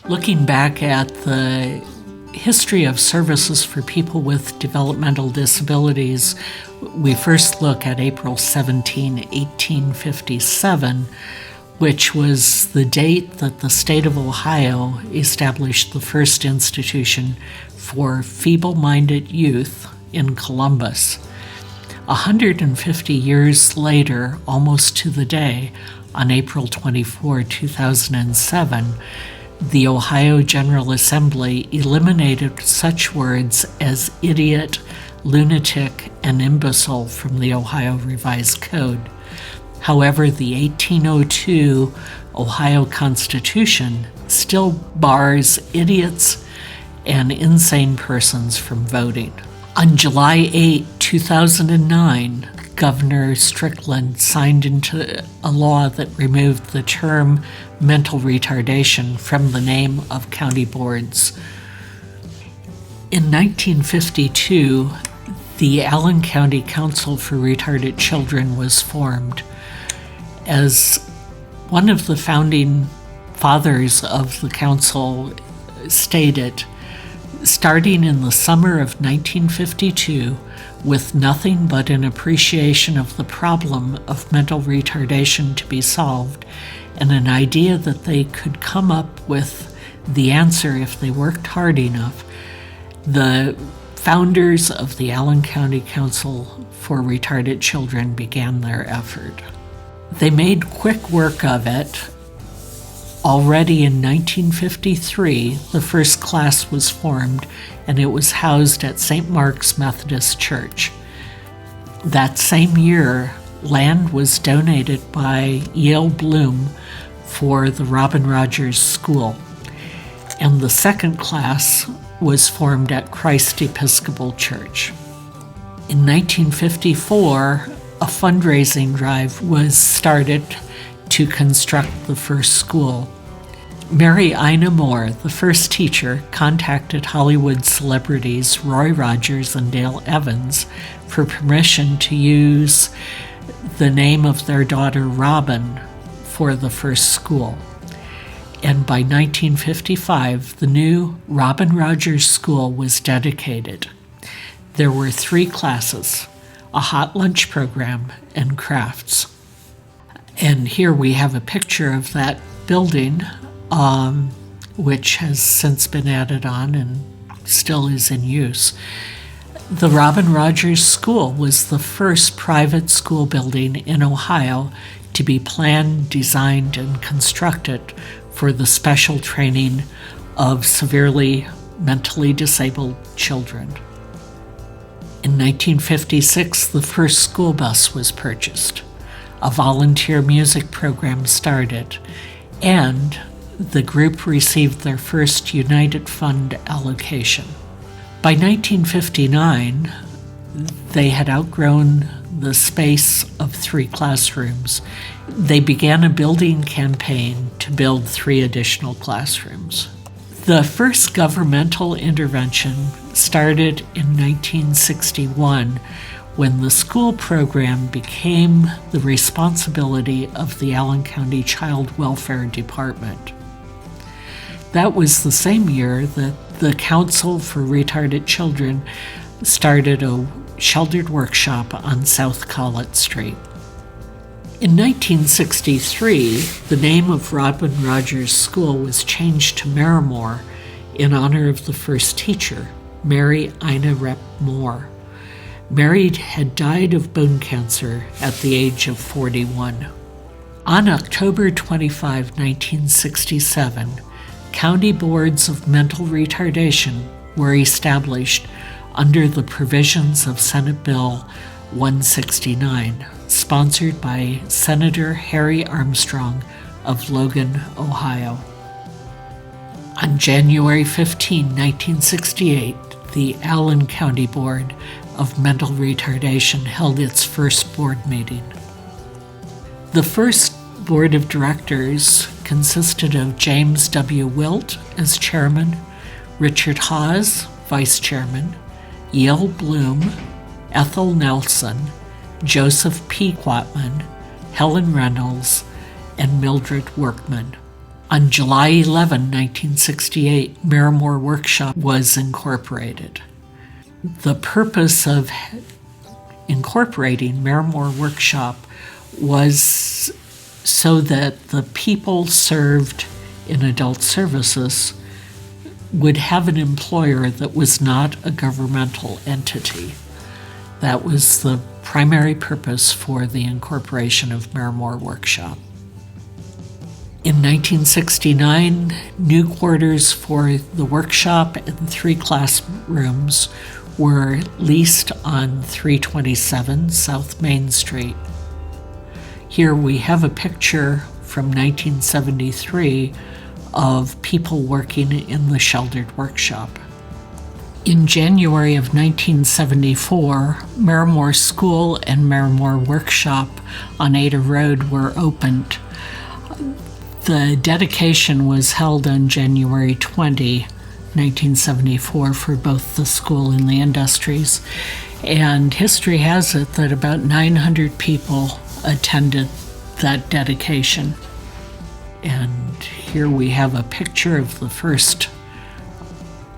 Looking back at the history of services for people with developmental disabilities, we first look at April 17, 1857, which was the date that the state of Ohio established the first institution for feeble-minded youth in Columbus. 150 years later, almost to the day, on April 24, 2007, the Ohio General Assembly eliminated such words as idiot, lunatic, and imbecile from the Ohio Revised Code. However, the 1802 Ohio Constitution still bars idiots and insane persons from voting. On July 8, 2009, Governor Strickland signed into a law that removed the term mental retardation from the name of county boards. In 1952, the Allen County Council for Retarded Children was formed. As one of the founding fathers of the council stated, starting in the summer of 1952, with nothing but an appreciation of the problem of mental retardation to be solved, and an idea that they could come up with the answer if they worked hard enough, the founders of the Allen County Council for Retarded Children began their effort. They made quick work of it. Already in 1953, the first class was formed, and it was housed at St. Mark's Methodist Church. That same year, land was donated by Yale Bloom for the Robin Rogers School, and the second class was formed at Christ Episcopal Church. In 1954, a fundraising drive was started to construct the first school. Marimor, the first teacher, contacted Hollywood celebrities Roy Rogers and Dale Evans for permission to use the name of their daughter Robin for the first school. And by 1955, the new Robin Rogers School was dedicated. There were 3 classes, a hot lunch program, and crafts. And here we have a picture of that building, which has since been added on and still is in use. The Robin Rogers School was the first private school building in Ohio to be planned, designed, and constructed for the special training of severely mentally disabled children. In 1956, the first school bus was purchased. A volunteer music program started, and the group received their first United Fund allocation. By 1959, they had outgrown the space of 3 classrooms. They began a building campaign to build 3 additional classrooms. The first governmental intervention started in 1961 when the school program became the responsibility of the Allen County Child Welfare Department. That was the same year that the Council for Retarded Children started a sheltered workshop on South Collett Street. In 1963, the name of Robin Rogers School was changed to Marimor in honor of the first teacher, Mary Ina Rep Moore. Mary had died of bone cancer at the age of 41. On October 25, 1967, county boards of mental retardation were established under the provisions of Senate Bill 169, sponsored by Senator Harry Armstrong of Logan, Ohio. On January 15, 1968, the Allen County Board of Mental Retardation held its first board meeting. The first board of directors consisted of James W. Wilt as chairman, Richard Hawes, vice chairman, Yale Bloom, Ethel Nelson, Joseph P. Quatman, Helen Reynolds, and Mildred Workman. On July 11, 1968, Marimor Workshop was incorporated. The purpose of incorporating Marimor Workshop was so that the people served in adult services would have an employer that was not a governmental entity. That was the primary purpose for the incorporation of Marimor Workshop. In 1969, new quarters for the workshop and 3 classrooms were leased on 327 South Main Street. Here we have a picture from 1973 of people working in the sheltered workshop. In January of 1974, Marimor School and Marimor Workshop on Ada Road were opened. The dedication was held on January 20, 1974, for both the school and the industries. And history has it that about 900 people attended that dedication. And here we have a picture of the first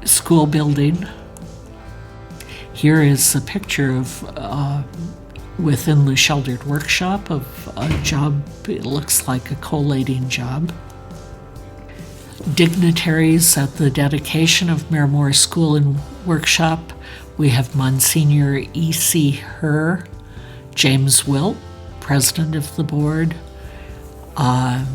school building. Here is a picture of within the sheltered workshop of a job. It looks like a collating job. Dignitaries at the dedication of Marimor School and Workshop. We have Monsignor E.C. Herr, James Wilt, president of the board, a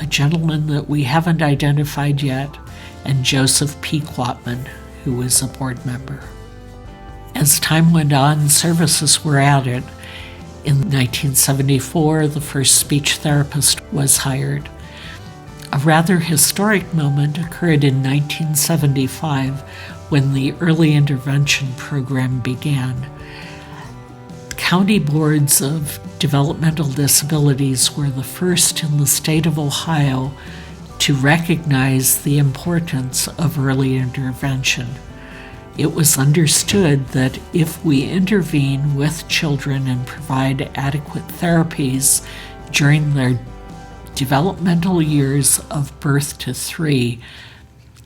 gentleman that we haven't identified yet, and Joseph P. Quatman, who was a board member. As time went on, services were added. In 1974, the first speech therapist was hired. A rather historic moment occurred in 1975 when the early intervention program began. County boards of developmental disabilities were the first in the state of Ohio to recognize the importance of early intervention. It was understood that if we intervene with children and provide adequate therapies during their developmental years of birth to 3,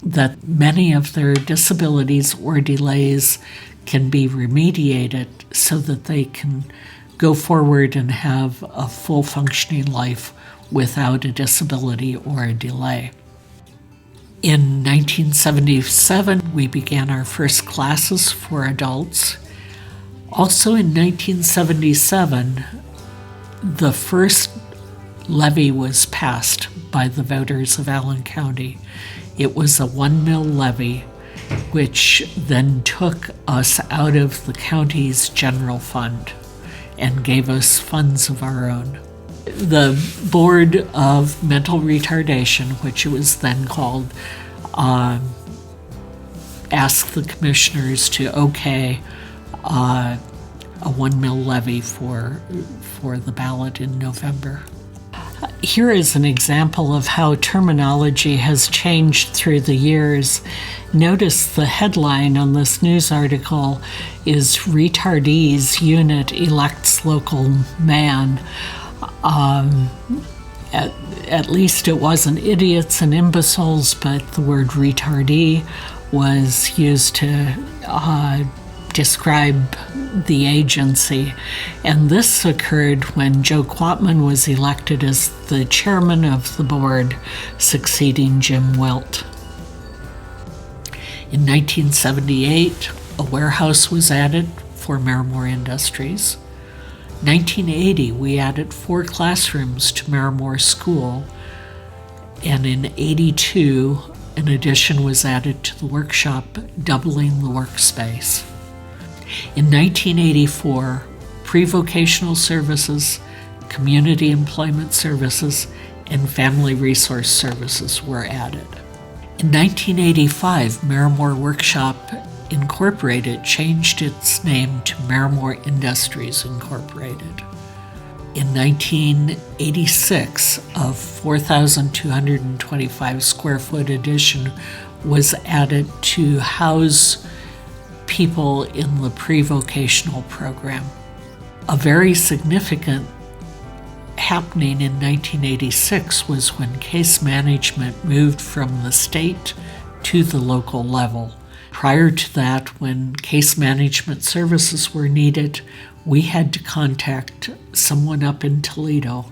that many of their disabilities or delays can be remediated so that they can go forward and have a full functioning life without a disability or a delay. In 1977, we began our first classes for adults. Also in 1977, the first levy was passed by the voters of Allen County. It was a 1 mil levy, which then took us out of the county's general fund and gave us funds of our own. The Board of Mental Retardation, which it was then called, asked the commissioners to okay a 1 mil levy for the ballot in November. Here is an example of how terminology has changed through the years. Notice the headline on this news article is "Retardees Unit Elects Local Man." At least it wasn't idiots and imbeciles, but the word retardee was used to describe the agency. And this occurred when Joe Quatman was elected as the chairman of the board, succeeding Jim Wilt. In 1978, a warehouse was added for Marimor Industries. 1980, we added 4 classrooms to Marimor School, and in 82, an addition was added to the workshop, doubling the workspace. In 1984, pre-vocational services, community employment services, and family resource services were added. In 1985, Marimor Workshop Incorporated changed its name to Marimor Industries Incorporated. In 1986, a 4,225 square foot addition was added to house people in the pre-vocational program. A very significant happening in 1986 was when case management moved from the state to the local level. Prior to that, when case management services were needed, we had to contact someone up in Toledo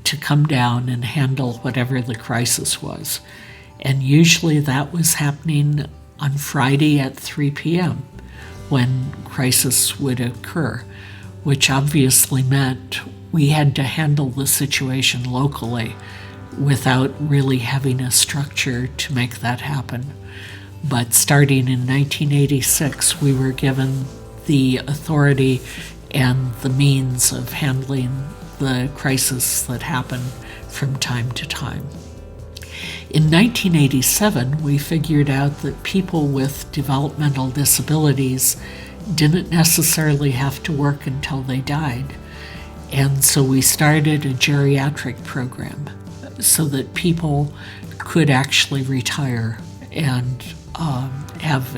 to come down and handle whatever the crisis was. And usually that was happening on Friday at 3 p.m. when crisis would occur, which obviously meant we had to handle the situation locally without really having a structure to make that happen. But starting in 1986, we were given the authority and the means of handling the crisis that happened from time to time. In 1987, we figured out that people with developmental disabilities didn't necessarily have to work until they died. And so we started a geriatric program so that people could actually retire and have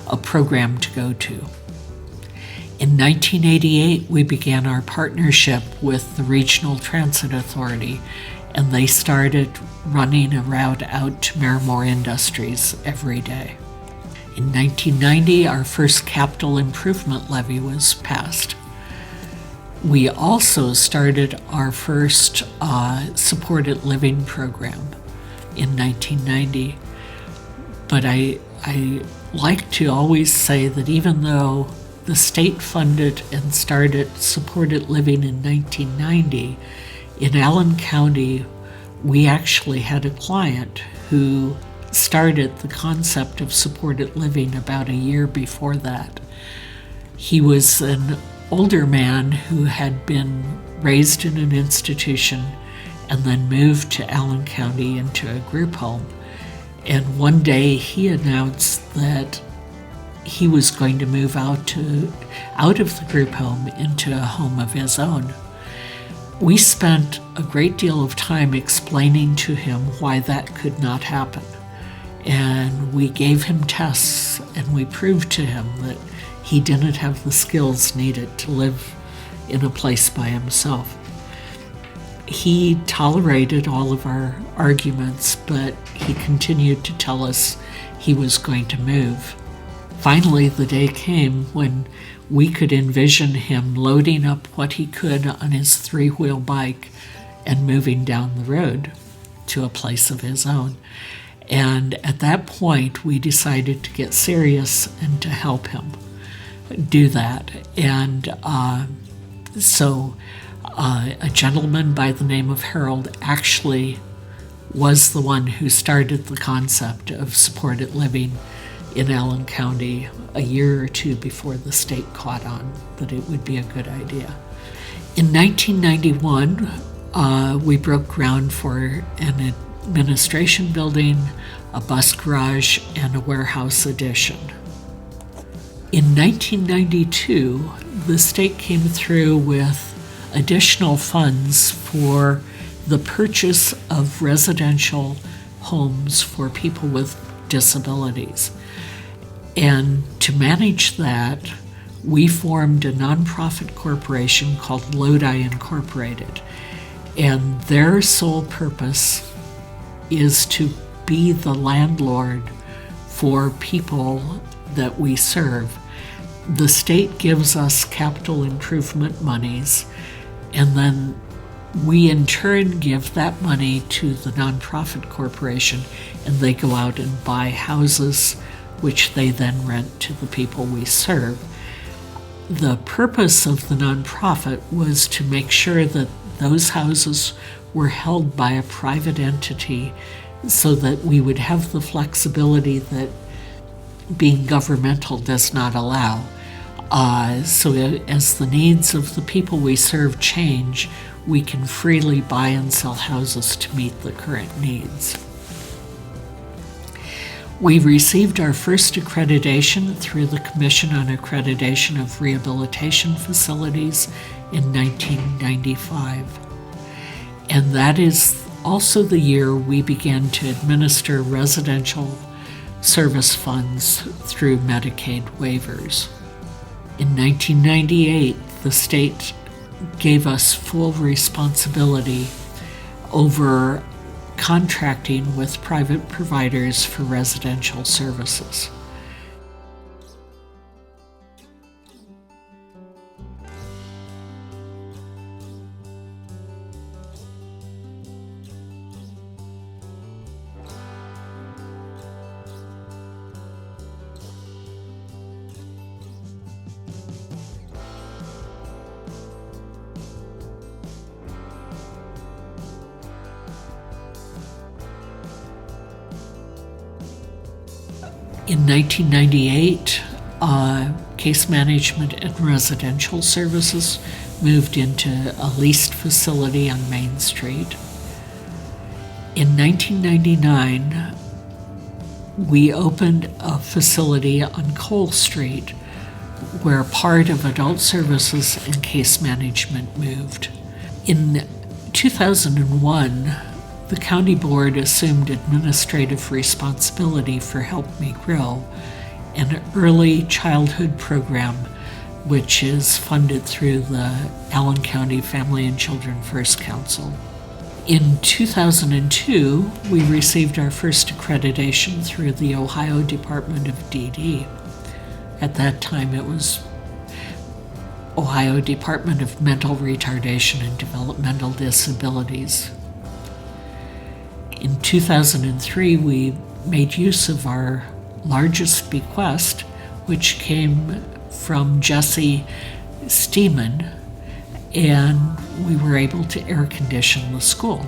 a program to go to. In 1988, we began our partnership with the Regional Transit Authority, and they started running a route out to Marimor Industries every day. In 1990, our first capital improvement levy was passed. We also started our first supported living program in 1990. But I like to always say that even though the state funded and started supported living in 1990, in Allen County, we actually had a client who started the concept of supported living about a year before that. He was an older man who had been raised in an institution and then moved to Allen County into a group home. And one day he announced that he was going to move out of the group home into a home of his own. We spent a great deal of time explaining to him why that could not happen. And we gave him tests, and we proved to him that he didn't have the skills needed to live in a place by himself. He tolerated all of our arguments, but he continued to tell us he was going to move. Finally, the day came when we could envision him loading up what he could on his three-wheel bike and moving down the road to a place of his own. And at that point, we decided to get serious and to help him do that. And so a gentleman by the name of Harold actually was the one who started the concept of supported living in Allen County a year or two before the state caught on that it would be a good idea. In 1991, we broke ground for an administration building, a bus garage, and a warehouse addition. In 1992, the state came through with additional funds for the purchase of residential homes for people with disabilities. And to manage that, we formed a nonprofit corporation called Lodi Incorporated. And their sole purpose is to be the landlord for people that we serve. The state gives us capital improvement monies, and then we in turn give that money to the nonprofit corporation, and they go out and buy houses, which they then rent to the people we serve. The purpose of the nonprofit was to make sure that those houses were held by a private entity so that we would have the flexibility that being governmental does not allow. So as the needs of the people we serve change, we can freely buy and sell houses to meet the current needs. We received our first accreditation through the Commission on Accreditation of Rehabilitation Facilities in 1995. And that is also the year we began to administer residential service funds through Medicaid waivers. In 1998, the state gave us full responsibility over contracting with private providers for residential services. In 1998, case management and residential services moved into a leased facility on Main Street. In 1999, we opened a facility on Cole Street where part of adult services and case management moved. In 2001, the county board assumed administrative responsibility for Help Me Grow, an early childhood program which is funded through the Allen County Family and Children First Council. In 2002, we received our first accreditation through the Ohio Department of DD. At that time, it was Ohio Department of Mental Retardation and Developmental Disabilities. In 2003, we made use of our largest bequest, which came from Jesse Steeman, and we were able to air condition the school.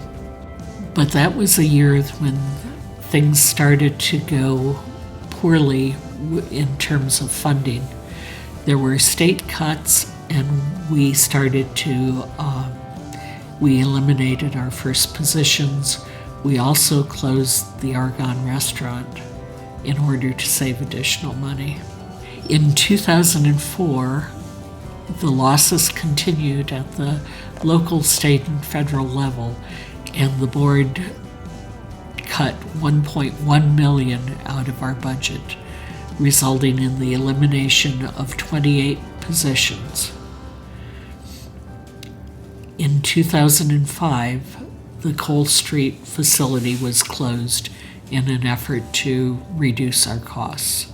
But that was a year when things started to go poorly in terms of funding. There were state cuts, and we eliminated our first positions. We also closed the Argonne restaurant in order to save additional money. In 2004, the losses continued at the local, state, and federal level, and the board cut $1.1 million out of our budget, resulting in the elimination of 28 positions. In 2005, the Cole Street facility was closed in an effort to reduce our costs.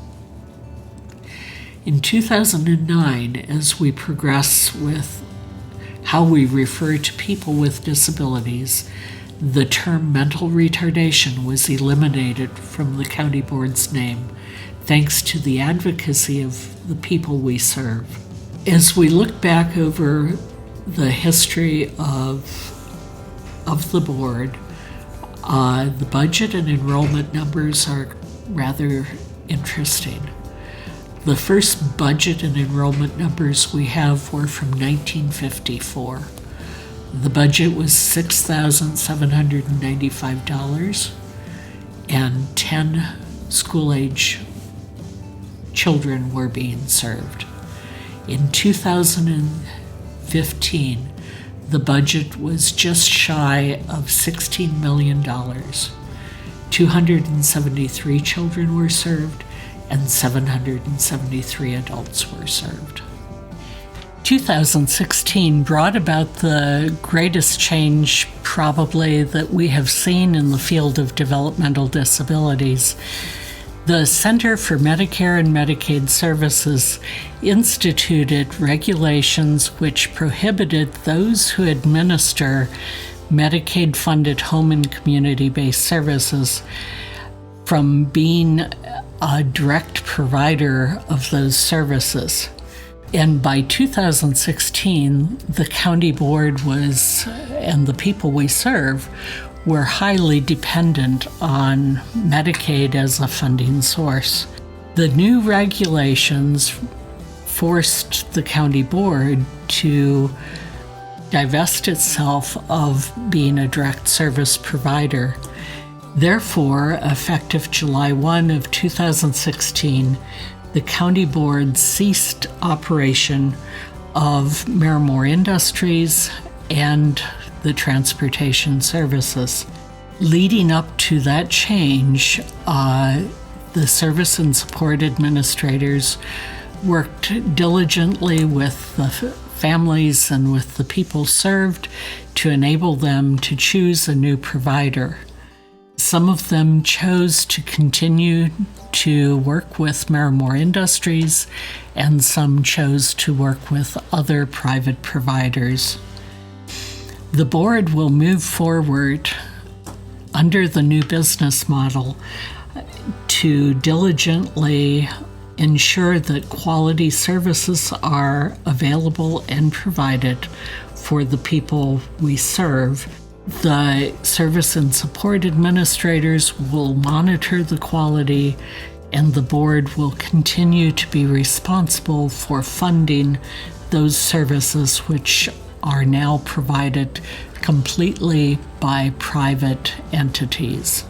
In 2009, as we progress with how we refer to people with disabilities, the term mental retardation was eliminated from the county board's name, thanks to the advocacy of the people we serve. As we look back over the history of the board, the budget and enrollment numbers are rather interesting. The first budget and enrollment numbers we have were from 1954. The budget was $6,795, and 10 school-age children were being served. In 2015, the budget was just shy of $16 million. 273 children were served, and 773 adults were served. 2016 brought about the greatest change probably that we have seen in the field of developmental disabilities. The Center for Medicare and Medicaid Services instituted regulations which prohibited those who administer Medicaid-funded home and community-based services from being a direct provider of those services. And by 2016, the county board and the people we serve were highly dependent on Medicaid as a funding source. The new regulations forced the county board to divest itself of being a direct service provider. Therefore, effective July 1 of 2016, the county board ceased operation of Marimor Industries and the transportation services. Leading up to that change, the service and support administrators worked diligently with the families and with the people served to enable them to choose a new provider. Some of them chose to continue to work with Marimor Industries, and some chose to work with other private providers. The board will move forward under the new business model to diligently ensure that quality services are available and provided for the people we serve. The service and support administrators will monitor the quality, and the board will continue to be responsible for funding those services which are now provided completely by private entities.